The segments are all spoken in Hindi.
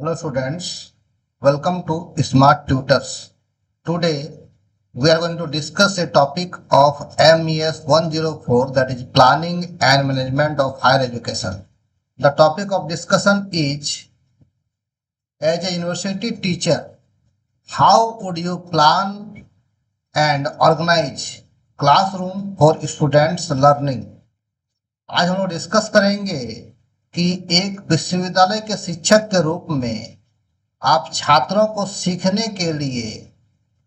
Hello students, welcome to Smart Tutors. Today we are going to discuss a topic of MES 104, that is Planning and Management of Higher Education. The topic of discussion is, as a university teacher, how would you plan and organize classroom for students learning? आज हम लोग डिस्कस करेंगे कि एक विश्वविद्यालय के शिक्षक के रूप में आप छात्रों को सीखने के लिए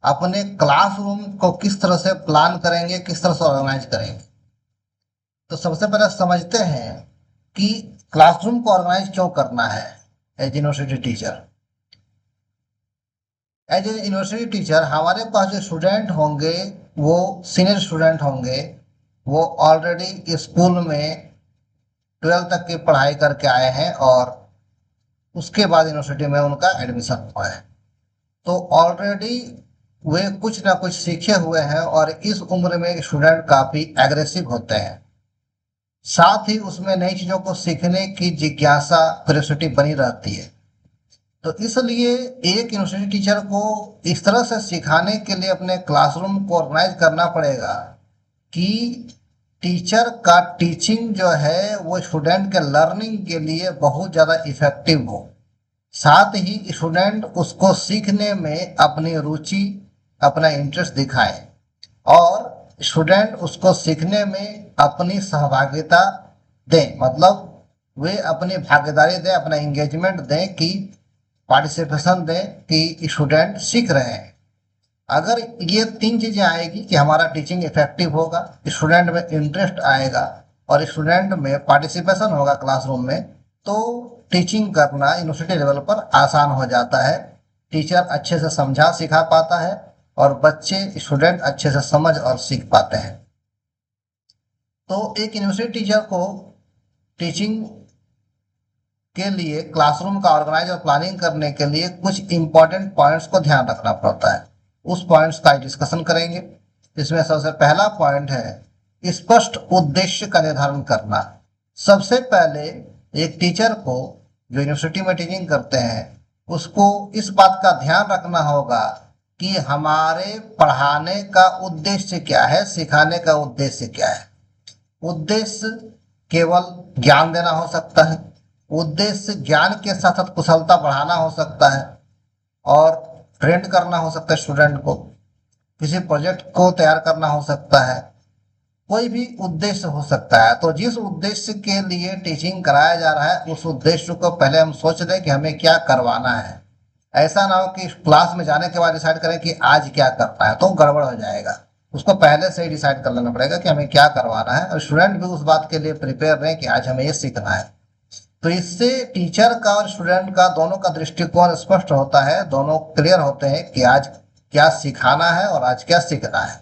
अपने क्लासरूम को किस तरह से प्लान करेंगे, किस तरह से ऑर्गेनाइज करेंगे। तो सबसे पहले समझते हैं कि क्लासरूम को ऑर्गेनाइज क्यों करना है। एज यूनिवर्सिटी टीचर हमारे पास जो स्टूडेंट होंगे वो सीनियर स्टूडेंट होंगे, वो ऑलरेडी स्कूल में 12th तक की पढ़ाई करके आए हैं और उसके बाद यूनिवर्सिटी में उनका एडमिशन हुआ है, तो ऑलरेडी वे कुछ ना कुछ सीखे हुए हैं और इस उम्र में स्टूडेंट काफ़ी एग्रेसिव होते हैं। साथ ही उसमें नई चीज़ों को सीखने की जिज्ञासा, क्यूरियोसिटी बनी रहती है। तो इसलिए एक यूनिवर्सिटी टीचर को इस तरह से सिखाने के लिए अपने क्लासरूम को ऑर्गेनाइज करना पड़ेगा कि टीचर का टीचिंग जो है वो स्टूडेंट के लर्निंग के लिए बहुत ज़्यादा इफेक्टिव हो, साथ ही स्टूडेंट उसको सीखने में अपनी रुचि, अपना इंटरेस्ट दिखाए और स्टूडेंट उसको सीखने में अपनी सहभागिता दें, मतलब वे अपनी भागीदारी दें, अपना इंगेजमेंट दें, कि पार्टिसिपेशन दें कि स्टूडेंट सीख रहे हैं। अगर ये 3 चीज़ें आएगी कि हमारा टीचिंग इफेक्टिव होगा, स्टूडेंट में इंटरेस्ट आएगा और स्टूडेंट में पार्टिसिपेशन होगा क्लासरूम में, तो टीचिंग करना यूनिवर्सिटी लेवल पर आसान हो जाता है। टीचर अच्छे से समझा सिखा पाता है और बच्चे, स्टूडेंट अच्छे से समझ और सीख पाते हैं। तो एक यूनिवर्सिटी टीचर को टीचिंग के लिए क्लासरूम का ऑर्गेनाइज और प्लानिंग करने के लिए कुछ इंपॉर्टेंट पॉइंट्स को ध्यान रखना पड़ता है। उस पॉइंट्स का डिस्कशन करेंगे। इसमें सबसे पहला पॉइंट है स्पष्ट उद्देश्य का निर्धारण करना। सबसे पहले एक टीचर को जो यूनिवर्सिटी में टीचिंग करते हैं उसको इस बात का ध्यान रखना होगा कि हमारे पढ़ाने का उद्देश्य क्या है, सिखाने का उद्देश्य क्या है। उद्देश्य केवल ज्ञान देना हो सकता है, उद्देश्य ज्ञान के साथ साथ कुशलता बढ़ाना हो सकता है और ट्रेंड करना हो सकता है, स्टूडेंट को किसी प्रोजेक्ट को तैयार करना हो सकता है, कोई भी उद्देश्य हो सकता है। तो जिस उद्देश्य के लिए टीचिंग कराया जा रहा है उस उद्देश्य को पहले हम सोच लें कि हमें क्या करवाना है। ऐसा ना हो कि क्लास में जाने के बाद डिसाइड करें कि आज क्या करना है, तो गड़बड़ हो जाएगा। उसको पहले से ही डिसाइड कर लेना पड़ेगा कि हमें क्या करवाना है और स्टूडेंट भी उस बात के लिए प्रिपेयर रहें कि आज हमें ये सीखना है। तो इससे टीचर का और स्टूडेंट का दोनों का दृष्टिकोण स्पष्ट होता है, दोनों क्लियर होते हैं कि आज क्या सिखाना है और आज क्या सीखना है।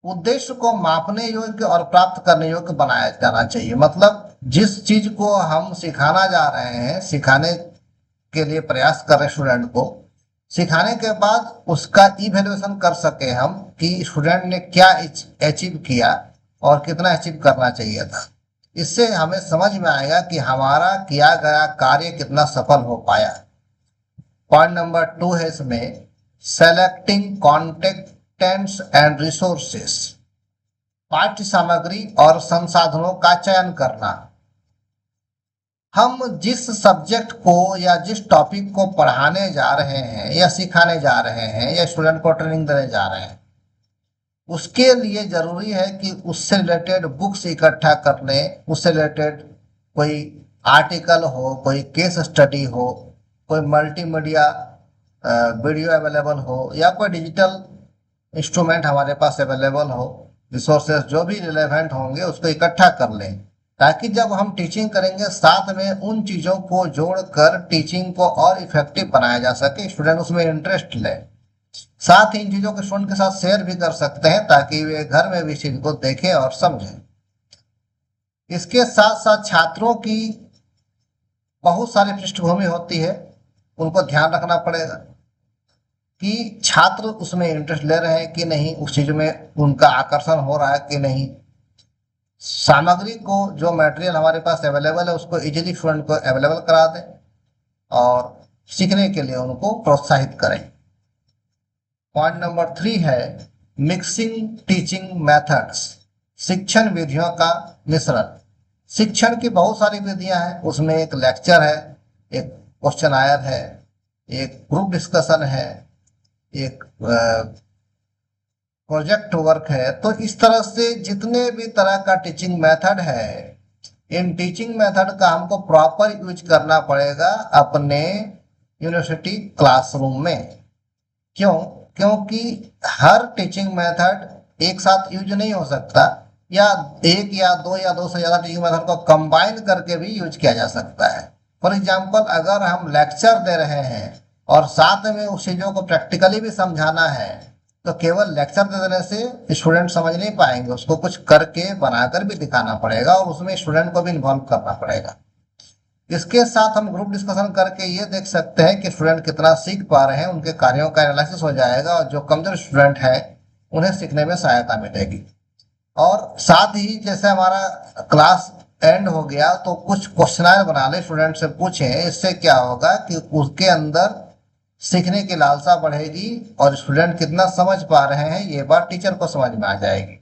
उद्देश्य को मापने योग्य और प्राप्त करने योग्य बनाया जाना चाहिए, मतलब जिस चीज को हम सिखाना जा रहे हैं, सिखाने के लिए प्रयास कर रहे स्टूडेंट को, सिखाने के बाद उसका इवैल्यूएशन कर सके हम कि स्टूडेंट ने क्या अचीव किया और कितना अचीव करना चाहिए था। इससे हमें समझ में आएगा कि हमारा किया गया कार्य कितना सफल हो पाया। पॉइंट नंबर 2 है इसमें सेलेक्टिंग कॉन्टेंट्स एंड रिसोर्सेस। पाठ्य सामग्री और संसाधनों का चयन करना। हम जिस सब्जेक्ट को या जिस टॉपिक को पढ़ाने जा रहे हैं या सिखाने जा रहे हैं या स्टूडेंट को ट्रेनिंग देने जा रहे हैं, उसके लिए जरूरी है कि उससे रिलेटेड बुक्स इकट्ठा कर लें, उससे रिलेटेड कोई आर्टिकल हो, कोई केस स्टडी हो, कोई मल्टीमीडिया वीडियो अवेलेबल हो या कोई डिजिटल इंस्ट्रूमेंट हमारे पास अवेलेबल हो, रिसोर्सेज जो भी रिलेवेंट होंगे उसको इकट्ठा कर लें, ताकि जब हम टीचिंग करेंगे साथ में उन चीज़ों को जोड़कर टीचिंग को और इफेक्टिव बनाया जा सके, स्टूडेंट उसमें इंटरेस्ट ले। साथ ही इन चीज़ों को स्टूडेंट के साथ शेयर भी कर सकते हैं ताकि वे घर में भी इस चीज को देखें और समझें। इसके साथ साथ छात्रों की बहुत सारी पृष्ठभूमि होती है, उनको ध्यान रखना पड़ेगा कि छात्र उसमें इंटरेस्ट ले रहे हैं कि नहीं, उस चीज में उनका आकर्षण हो रहा है कि नहीं। सामग्री को, जो मटेरियल हमारे पास अवेलेबल है उसको इजीली स्टूडेंट को अवेलेबल करा दें और सीखने के लिए उनको प्रोत्साहित करें। पॉइंट नंबर 3 है मिक्सिंग टीचिंग मेथड्स, शिक्षण विधियों का मिश्रण। शिक्षण की बहुत सारी विधियां हैं, उसमें एक लेक्चर है, एक क्वेश्चन आयर है, एक ग्रुप डिस्कशन है, एक प्रोजेक्ट वर्क है। तो इस तरह से जितने भी तरह का टीचिंग मेथड है, इन टीचिंग मेथड का हमको प्रॉपर यूज करना पड़ेगा अपने यूनिवर्सिटी क्लासरूम में। क्यों? क्योंकि हर टीचिंग मेथड एक साथ यूज नहीं हो सकता, या एक या दो से ज्यादा टीचिंग मेथड को कंबाइन करके भी यूज किया जा सकता है। फॉर एग्जाम्पल, अगर हम लेक्चर दे रहे हैं और साथ में उस चीजों को प्रैक्टिकली भी समझाना है, तो केवल लेक्चर दे देने से स्टूडेंट समझ नहीं पाएंगे, उसको कुछ करके बनाकर भी दिखाना पड़ेगा और उसमें स्टूडेंट को भी इन्वॉल्व करना पड़ेगा। इसके साथ हम ग्रुप डिस्कशन करके ये देख सकते हैं कि स्टूडेंट कितना सीख पा रहे हैं, उनके कार्यों का एनालिसिस हो जाएगा और जो कमजोर स्टूडेंट है उन्हें सीखने में सहायता मिलेगी। और साथ ही जैसे हमारा क्लास एंड हो गया तो कुछ क्वेश्चन बना ले, स्टूडेंट से पूछें, इससे क्या होगा कि उसके अंदर सीखने की लालसा बढ़ेगी और स्टूडेंट कितना समझ पा रहे हैं ये बात टीचर को समझ में आ जाएगी।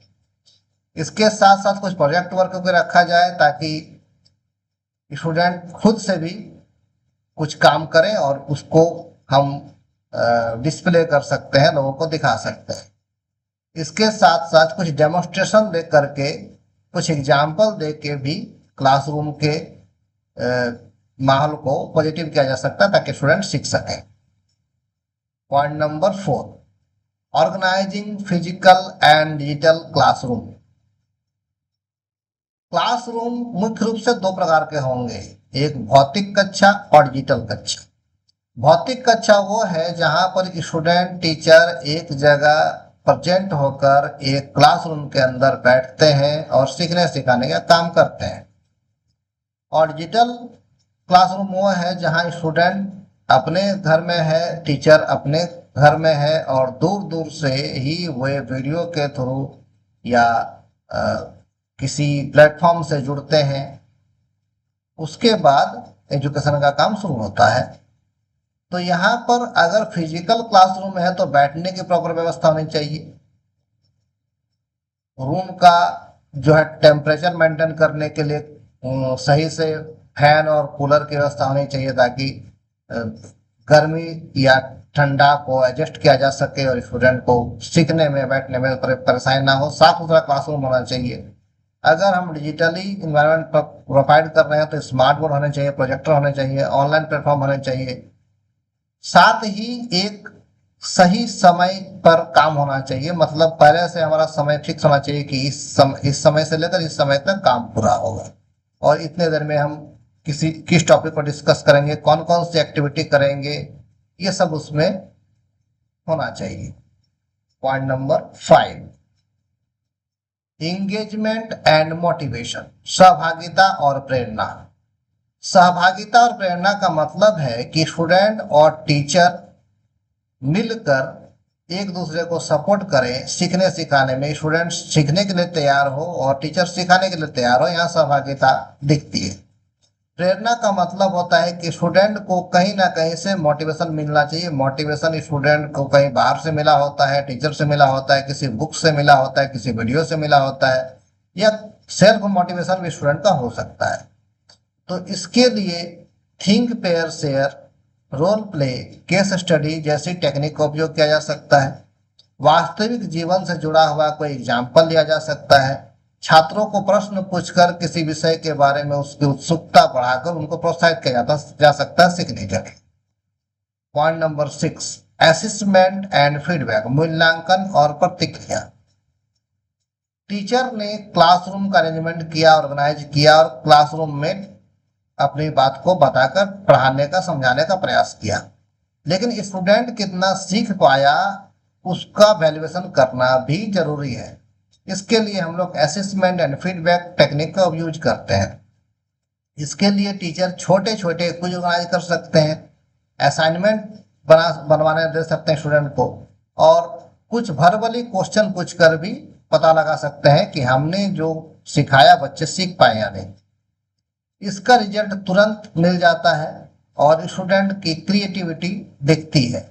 इसके साथ साथ कुछ प्रोजेक्ट वर्क भी रखा जाए ताकि स्टूडेंट खुद से भी कुछ काम करें और उसको हम डिस्प्ले कर सकते हैं, लोगों को दिखा सकते हैं। इसके साथ साथ कुछ डेमोन्स्ट्रेशन दे करके, कुछ एग्जाम्पल दे के भी क्लासरूम के माहौल को पॉजिटिव किया जा सकता है ताकि स्टूडेंट सीख सकें। Point number 4, organising physical and digital classroom. Classroom मुख्य रूप से 2 प्रकार के होंगे, एक भौतिक कक्षा और डिजिटल कक्षा। भौतिक कक्षा वो है जहां पर स्टूडेंट टीचर एक जगह प्रेजेंट होकर एक क्लासरूम के अंदर बैठते हैं और सीखने सिखाने का काम करते हैं। और डिजिटल क्लासरूम वो है जहां स्टूडेंट अपने घर में है, टीचर अपने घर में है और दूर दूर से ही वे वीडियो के थ्रू या किसी प्लेटफॉर्म से जुड़ते हैं। उसके बाद एजुकेशन का काम शुरू होता है। तो यहाँ पर अगर फिजिकल क्लासरूम है तो बैठने की प्रॉपर व्यवस्था होनी चाहिए, रूम का जो है टेम्परेचर मेंटेन करने के लिए सही से फैन और कूलर की व्यवस्था होनी चाहिए ताकि गर्मी या ठंडा को एडजस्ट किया जा सके और स्टूडेंट को सीखने में बैठने में परेशानी ना हो। साफ सुथरा क्लासरूम होना चाहिए। अगर हम डिजिटली इन्वायरमेंट प्रोवाइड कर रहे हैं तो स्मार्ट बोर्ड होने चाहिए, प्रोजेक्टर होने चाहिए, ऑनलाइन प्लेटफॉर्म होने चाहिए। साथ ही एक सही समय पर काम होना चाहिए, मतलब पहले से हमारा समय फिक्स होना चाहिए कि इस समय से लेकर इस समय तक काम पूरा होगा और इतने देर में हम किस टॉपिक पर डिस्कस करेंगे, कौन कौन सी एक्टिविटी करेंगे, ये सब उसमें होना चाहिए। Point number 5, engagement and motivation, सहभागिता और प्रेरणा। सहभागिता और प्रेरणा का मतलब है कि स्टूडेंट और टीचर मिलकर एक दूसरे को सपोर्ट करें सीखने सिखाने में। स्टूडेंट सीखने के लिए तैयार हो और टीचर सिखाने के लिए तैयार हो, यहाँ सहभागिता दिखती है। प्रेरणा का मतलब होता है कि स्टूडेंट को कहीं ना कहीं से मोटिवेशन मिलना चाहिए। मोटिवेशन स्टूडेंट को कहीं बाहर से मिला होता है, टीचर से मिला होता है, किसी बुक से मिला होता है, किसी वीडियो से मिला होता है, या सेल्फ मोटिवेशन भी स्टूडेंट का हो सकता है। तो इसके लिए think pair share, role play, case study जैसी टेक्निक का उपयोग किया जा सकता है। वास्तविक जीवन से जुड़ा हुआ कोई एग्जाम्पल लिया जा सकता है। छात्रों को प्रश्न पूछकर किसी विषय के बारे में उसकी उत्सुकता बढ़ाकर उनको प्रोत्साहित किया जा सकता है सीखने के लिए। Point number 6, assessment and feedback, मूल्यांकन और प्रतिक्रिया। टीचर ने क्लासरूम का अरेंजमेंट किया, ऑर्गेनाइज किया और क्लासरूम में अपनी बात को बताकर पढ़ाने का, समझाने का प्रयास किया, लेकिन स्टूडेंट कितना सीख पाया उसका वैल्यूएशन करना भी जरूरी है। इसके लिए हम लोग असेसमेंट एंड फीडबैक टेक्निक का यूज करते हैं। इसके लिए टीचर छोटे छोटे क्विज ऑर्गेनाइज कर सकते हैं, असाइनमेंट बनवाने दे सकते हैं स्टूडेंट को, और कुछ वर्बली क्वेश्चन पूछकर भी पता लगा सकते हैं कि हमने जो सिखाया बच्चे सीख पाए या नहीं। इसका रिजल्ट तुरंत मिल जाता है और स्टूडेंट की क्रिएटिविटी दिखती है।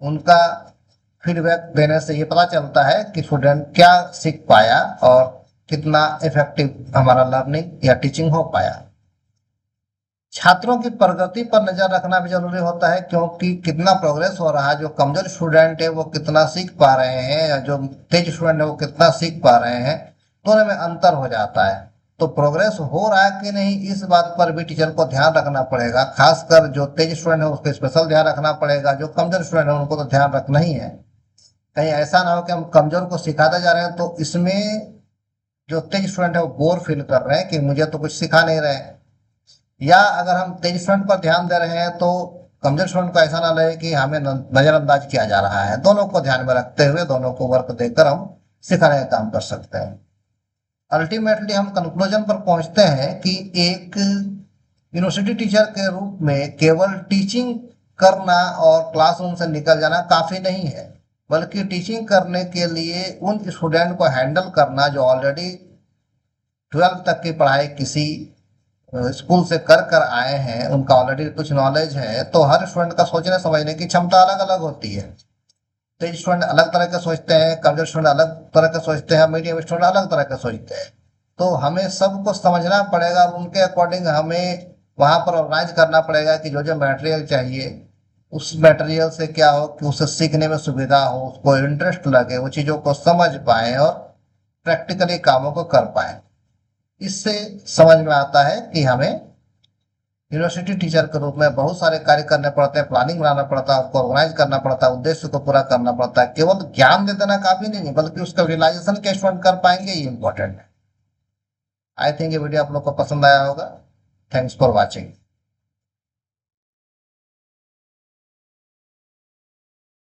उनका फीडबैक देने से ये पता चलता है कि स्टूडेंट क्या सीख पाया और कितना इफेक्टिव हमारा लर्निंग या टीचिंग हो पाया। छात्रों की प्रगति पर नजर रखना भी जरूरी होता है, क्योंकि कितना प्रोग्रेस हो रहा है, जो कमजोर स्टूडेंट है वो कितना सीख पा रहे हैं या जो तेज स्टूडेंट है वो कितना सीख पा रहे हैं, दोनों में अंतर हो जाता है। तो प्रोग्रेस हो रहा है कि नहीं, इस बात पर भी टीचर को ध्यान रखना पड़ेगा। खासकर जो तेज स्टूडेंट है उसको स्पेशल ध्यान रखना पड़ेगा, जो कमजोर स्टूडेंट है उनको तो ध्यान रखना ही है। कहीं ऐसा ना हो कि हम कमजोर को सिखाते जा रहे हैं तो इसमें जो तेज स्टूडेंट है वो बोर फील कर रहे हैं कि मुझे तो कुछ सिखा नहीं रहे हैं, या अगर हम तेज स्टूडेंट पर ध्यान दे रहे हैं तो कमजोर स्टूडेंट को ऐसा ना लगे कि हमें नजरअंदाज किया जा रहा है। दोनों को ध्यान में रखते हुए दोनों को वर्क देकर हम सिखाने का काम कर सकते हैं। अल्टीमेटली हम कंक्लूजन पर पहुंचते हैं कि एक यूनिवर्सिटी टीचर के रूप में केवल टीचिंग करना और क्लासरूम से निकल जाना काफी नहीं है, बल्कि टीचिंग करने के लिए उन स्टूडेंट को हैंडल करना जो ऑलरेडी 12th तक की पढ़ाई किसी स्कूल से कर कर आए हैं, उनका ऑलरेडी कुछ नॉलेज है। तो हर स्टूडेंट का सोचने समझने की क्षमता अलग अलग होती है। तेज स्टूडेंट अलग तरह के सोचते हैं, कमजोर स्टूडेंट अलग तरह के सोचते हैं, मीडियम स्टूडेंट अलग तरह के सोचते हैं। तो हमें सबको समझना पड़ेगा और उनके अकॉर्डिंग हमें वहां पर ऑर्गेनाइज करना पड़ेगा कि जो जो मटेरियल चाहिए उस मटेरियल से क्या हो कि उसे सीखने में सुविधा हो, उसको इंटरेस्ट लगे, वो चीजों को समझ पाए और प्रैक्टिकली कामों को कर पाए। इससे समझ में आता है कि हमें यूनिवर्सिटी टीचर के रूप में बहुत सारे कार्य करने पड़ते हैं, प्लानिंग बनाना पड़ता है, उसको ऑर्गेनाइज करना पड़ता है, उद्देश्य को पूरा करना पड़ता है। केवल ज्ञान दे देना काफी नहीं, बल्कि उसका रियलाइजेशन क्या स्टूडेंट कर पाएंगे ये इंपॉर्टेंट है। आई थिंक ये वीडियो आप लोग को पसंद आया होगा। Thanks for watching.